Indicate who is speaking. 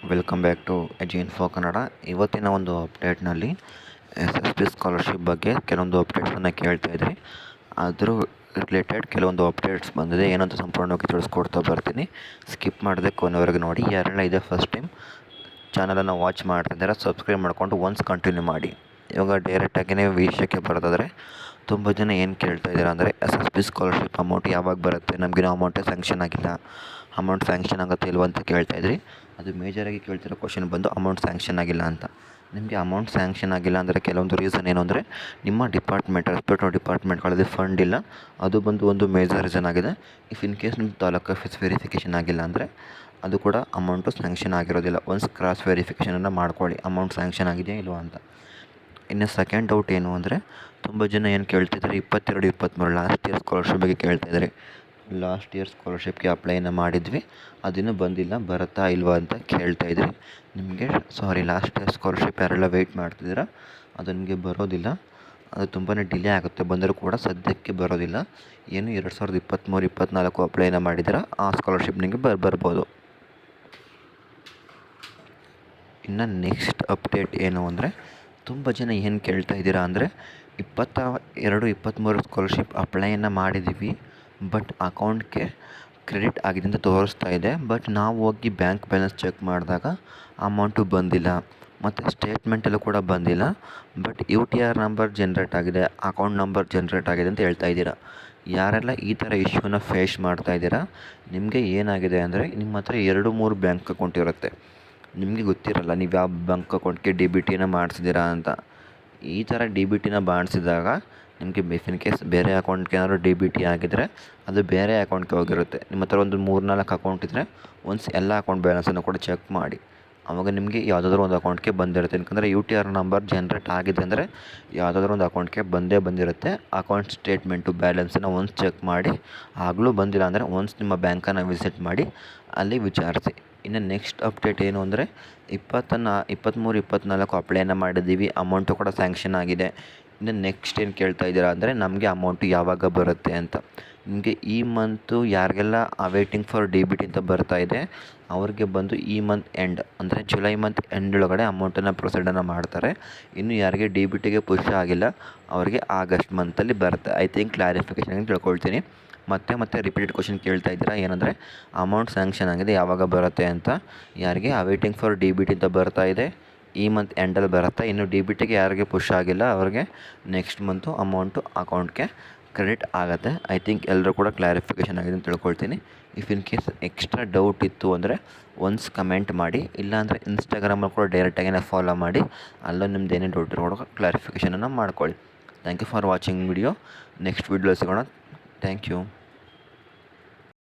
Speaker 1: Welcome back to AG info Kannada. ಇವತ್ತಿನ ಒಂದು ಅಪ್ಡೇಟ್ನಲ್ಲಿ SSB scholarship ಬಗ್ಗೆ ಕೆಲವೊಂದು ಅಪ್ಡೇಟ್ಸನ್ನು ಕೇಳ್ತಾ ಇದ್ರಿ. ಅದ್ರ ರಿಲೇಟೆಡ್ ಕೆಲವೊಂದು ಅಪ್ಡೇಟ್ಸ್ ಬಂದಿದೆ, ಏನಂತ ಸಂಪೂರ್ಣವಾಗಿ ತಿಳಿಸ್ಕೊಡ್ತಾ ಬರ್ತೀನಿ. ಸ್ಕಿಪ್ ಮಾಡದೆ ಕೊನೆವರೆಗೆ ನೋಡಿ. ಯಾರೆಲ್ಲ ಇದೆ ಫಸ್ಟ್ ಟೈಮ್ ಚಾನಲನ್ನು ವಾಚ್ ಮಾಡ್ತಿದ್ದಾರೆ, ಸಬ್ಸ್ಕ್ರೈಬ್ ಮಾಡಿಕೊಂಡು ಒನ್ಸ್ ಕಂಟಿನ್ಯೂ ಮಾಡಿ. ಇವಾಗ ಡೈರೆಕ್ಟಾಗಿಯೇ ವಿಷಯಕ್ಕೆ ಬರೋದಾದರೆ, ತುಂಬ ಜನ ಏನು ಕೇಳ್ತಾ ಇದ್ದಾರೆ ಅಂದರೆ SSB ಸ್ಕಾಲರ್ಶಿಪ್ ಅಮೌಂಟ್ ಯಾವಾಗ ಬರುತ್ತೆ, ನಮಗಿನ್ನೂ ಅಮೌಂಟೇ ಸ್ಯಾಂಕ್ಷನ್ ಆಗಿಲ್ಲ, ಅಮೌಂಟ್ ಸ್ಯಾಂಕ್ಷನ್ ಆಗುತ್ತೆ ಇಲ್ವ ಅಂತ ಕೇಳ್ತಾಯಿದ್ರಿ. ಅದು ಮೇಜರಾಗಿ ಕೇಳ್ತಿರೋ ಕ್ವಶನ್ ಬಂದು ಅಮೌಂಟ್ ಸ್ಯಾಂಕ್ಷನ್ ಆಗಿಲ್ಲ ಅಂತ. ನಿಮಗೆ ಅಮೌಂಟ್ ಸ್ಯಾಂಕ್ಷನ್ ಆಗಿಲ್ಲ ಅಂದರೆ ಕೆಲವೊಂದು ರೀಸನ್ ಏನು ಅಂದರೆ, ನಿಮ್ಮ ಡಿಪಾರ್ಟ್ಮೆಂಟ್ ರೆಸ್ಪೆಕ್ಟಿವ್ ಡಿಪಾರ್ಟ್ಮೆಂಟ್ಗಳಲ್ಲಿ ಫಂಡ್ ಇಲ್ಲ, ಅದು ಬಂದು ಒಂದು ಮೇಜರ್ ರೀಸನ್ ಆಗಿದೆ. ಇಫ್ ಇನ್ ಕೇಸ್ ನಿಮ್ಮ ತಾಲೂಕು ಆಫೀಸ್ ವೆರಿಫಿಕೇಷನ್ ಆಗಿಲ್ಲ ಅಂದರೆ ಅದು ಕೂಡ ಅಮೌಂಟು ಸ್ಯಾಂಕ್ಷನ್ ಆಗಿರೋದಿಲ್ಲ. ಒನ್ಸ್ ಕ್ರಾಸ್ ವೆರಿಫಿಕೇಷನನ್ನು ಮಾಡ್ಕೊಳ್ಳಿ, ಅಮೌಂಟ್ ಸ್ಯಾಂಕ್ಷನ್ ಆಗಿದೆಯಾ ಇಲ್ವಾ ಅಂತ. ಇನ್ನು ಸೆಕೆಂಡ್ ಡೌಟ್ ಏನು ಅಂದರೆ, ತುಂಬ ಜನ ಏನು ಕೇಳ್ತಿದ್ದಾರೆ, 22-23 ಲಾಸ್ಟ್ ಇಯರ್ ಸ್ಕಾಲರ್ಶಿಪ್ ಬಗ್ಗೆ ಕೇಳ್ತಾಯಿದ್ದಾರೆ. ಲಾಸ್ಟ್ ಇಯರ್ ಸ್ಕಾಲರ್ಶಿಪ್ಗೆ ಅಪ್ಲೈನ ಮಾಡಿದ್ವಿ, ಅದಿನ್ನೂ ಬಂದಿಲ್ಲ, ಬರುತ್ತಾ ಇಲ್ವಾ ಅಂತ ಕೇಳ್ತಾಯಿದ್ರಿ. ನಿಮಗೆ ಲಾಸ್ಟ್ ಇಯರ್ ಸ್ಕಾಲರ್ಶಿಪ್ ಯಾರೆಲ್ಲ ವೆಯ್ಟ್ ಮಾಡ್ತಿದ್ದೀರಾ, ಅದು ನಿಮಗೆ ಬರೋದಿಲ್ಲ, ಅದು ತುಂಬಾ ಡಿಲೇ ಆಗುತ್ತೆ. ಬಂದರೂ ಕೂಡ ಸದ್ಯಕ್ಕೆ ಬರೋದಿಲ್ಲ. ಏನು 2023-24 ಅಪ್ಲೈನ ಮಾಡಿದ್ದೀರಾ, ಆ ಸ್ಕಾಲರ್ಶಿಪ್ ನಿಮಗೆ ಬರ್ಬೋದು. ಇನ್ನು ನೆಕ್ಸ್ಟ್ ಅಪ್ಡೇಟ್ ಏನು ಅಂದರೆ, ತುಂಬ ಜನ ಏನು ಕೇಳ್ತಾ ಇದ್ದೀರಾ ಅಂದರೆ, 22-23 ಸ್ಕಾಲರ್ಶಿಪ್ ಅಪ್ಲೈನ ಮಾಡಿದ್ದೀವಿ, ಬಟ್ ಅಕೌಂಟ್ಗೆ ಕ್ರೆಡಿಟ್ ಆಗಿದೆ ಅಂತ ತೋರಿಸ್ತಾ ಇದೆ. ಬಟ್ ನಾವು ಹೋಗಿ ಬ್ಯಾಂಕ್ ಬ್ಯಾಲೆನ್ಸ್ ಚೆಕ್ ಮಾಡಿದಾಗ ಅಮೌಂಟು ಬಂದಿಲ್ಲ, ಮತ್ತು ಸ್ಟೇಟ್ಮೆಂಟಲ್ಲೂ ಕೂಡ ಬಂದಿಲ್ಲ. ಬಟ್ UTR ನಂಬರ್ ಜನ್ರೇಟ್ ಆಗಿದೆ, ಅಕೌಂಟ್ ನಂಬರ್ ಜನ್ರೇಟ್ ಆಗಿದೆ ಅಂತ ಹೇಳ್ತಾ ಇದ್ದೀರಾ. ಯಾರೆಲ್ಲ ಈ ಥರ ಇಶ್ಯೂನ ಫೇಸ್ ಮಾಡ್ತಾ ಇದ್ದೀರಾ, ನಿಮಗೆ ಏನಾಗಿದೆ ಅಂದರೆ, ನಿಮ್ಮ ಹತ್ರ 2-3 ಬ್ಯಾಂಕ್ ಅಕೌಂಟ್ ಇರುತ್ತೆ. ನಿಮಗೆ ಗೊತ್ತಿರಲ್ಲ ನೀವು ಯಾವ ಬ್ಯಾಂಕ್ ಅಕೌಂಟ್ಗೆ DBTನ ಮಾಡಿಸಿದ್ದೀರಾ ಅಂತ. ಈ ಥರ DBTನ ಮಾಡಿಸಿದಾಗ ನಿಮಗೆ ಇನ್ ಕೇಸ್ ಬೇರೆ ಅಕೌಂಟ್ಗೆ ಏನಾದರೂ DBT ಆಗಿದ್ದರೆ ಅದು ಬೇರೆ ಅಕೌಂಟ್ಗೆ ಹೋಗಿರುತ್ತೆ. ನಿಮ್ಮ ಹತ್ರ ಒಂದು 3-4 ಅಕೌಂಟ್ ಇದ್ದರೆ ಒನ್ಸ್ ಎಲ್ಲ ಅಕೌಂಟ್ ಬ್ಯಾಲೆನ್ಸನ್ನು ಕೂಡ ಚೆಕ್ ಮಾಡಿ, ಆವಾಗ ನಿಮಗೆ ಯಾವುದಾದ್ರೂ ಒಂದು ಅಕೌಂಟ್ಗೆ ಬಂದಿರುತ್ತೆ. ಯಾಕಂದರೆ UTR ನಂಬರ್ ಜನ್ರೇಟ್ ಆಗಿದೆ ಅಂದರೆ ಯಾವುದಾದ್ರೂ ಒಂದು ಅಕೌಂಟ್ಗೆ ಬಂದಿರುತ್ತೆ. ಅಕೌಂಟ್ ಸ್ಟೇಟ್ಮೆಂಟು ಬ್ಯಾಲೆನ್ಸನ್ನು ಒನ್ಸ್ ಚೆಕ್ ಮಾಡಿ, ಆಗಲೂ ಬಂದಿಲ್ಲ ಅಂದರೆ ಒನ್ಸ್ ನಿಮ್ಮ ಬ್ಯಾಂಕನ್ನು ವಿಸಿಟ್ ಮಾಡಿ ಅಲ್ಲಿ ವಿಚಾರಿಸಿ. ಇನ್ನು ನೆಕ್ಸ್ಟ್ ಅಪ್ಡೇಟ್ ಏನು ಅಂದರೆ, 23-24 ಅಪ್ಲೈನ ಮಾಡಿದ್ದೀವಿ, ಅಮೌಂಟು ಕೂಡ ಸ್ಯಾಂಕ್ಷನ್ ಆಗಿದೆ. ಇನ್ನು ನೆಕ್ಸ್ಟ್ ಏನು ಕೇಳ್ತಾ ಇದ್ದೀರಾ ಅಂದರೆ, ನಮಗೆ ಅಮೌಂಟು ಯಾವಾಗ ಬರುತ್ತೆ ಅಂತ. ನಿಮಗೆ ಈ ಮಂತು ಯಾರಿಗೆಲ್ಲ ವೇಟಿಂಗ್ ಫಾರ್ DBT ಅಂತ ಬರ್ತಾ ಇದೆ, ಅವ್ರಿಗೆ ಬಂದು ಈ ಮಂತ್ ಎಂಡ್ ಅಂದರೆ ಜುಲೈ ಮಂತ್ ಎಂಡ್ ಒಳಗಡೆ ಅಮೌಂಟನ್ನು ಪ್ರೊಸೀಡನ್ನು ಮಾಡ್ತಾರೆ. ಇನ್ನು ಯಾರಿಗೆ DBTಗೆ ಪುಷ್ ಆಗಿಲ್ಲ ಅವರಿಗೆ ಆಗಸ್ಟ್ ಮಂತಲ್ಲಿ ಬರುತ್ತೆ. ಐ ಥಿಂಕ್ ಕ್ಲಾರಿಫಿಕೇಷನ್ ತಿಳ್ಕೊಳ್ತೀನಿ. ಮತ್ತೆ ರಿಪೀಟೆಡ್ ಕ್ವಶನ್ ಕೇಳ್ತಾ ಇದ್ದೀರಾ, ಏನಂದರೆ ಅಮೌಂಟ್ ಸ್ಯಾಂಕ್ಷನ್ ಆಗಿದೆ ಯಾವಾಗ ಬರುತ್ತೆ ಅಂತ. ಯಾರಿಗೆ ವೇಟಿಂಗ್ ಫಾರ್ DBT ಅಂತ ಬರ್ತಾ ಇದೆ ಈ ಮಂತ್ ಎಂಡಲ್ಲಿ ಬರುತ್ತೆ. ಇನ್ನು DBTಗೆ ಯಾರಿಗೆ ಪುಷ್ ಆಗಿಲ್ಲ ಅವ್ರಿಗೆ ನೆಕ್ಸ್ಟ್ ಮಂತು ಅಮೌಂಟು ಅಕೌಂಟ್ಗೆ ಕ್ರೆಡಿಟ್ ಆಗುತ್ತೆ. ಐ ಥಿಂಕ್ ಎಲ್ಲರೂ ಕೂಡ ಕ್ಲಾರಿಫಿಕೇಷನ್ ಆಗಿದೆ ಅಂತ ತಿಳ್ಕೊಳ್ತೀನಿ. If in case extra doubt ಇತ್ತು ಅಂದರೆ ಒನ್ಸ್ ಕಮೆಂಟ್ ಮಾಡಿ, ಇಲ್ಲಾಂದರೆ ಇನ್ಸ್ಟಾಗ್ರಾಮಲ್ಲಿ ಕೂಡ ಡೈರೆಕ್ಟಾಗಿಯೇ ಫಾಲೋ ಮಾಡಿ, ಅಲ್ಲೂ ನಿಮ್ದು ಏನೇ ಡೌಟ್ ಇರೋ ಕೂಡ ಕ್ಲಾರಿಫಿಕೇಷನನ್ನು ಮಾಡ್ಕೊಳ್ಳಿ. Thank you for watching video. Next video ಸಿಗೋಣ. Thank you.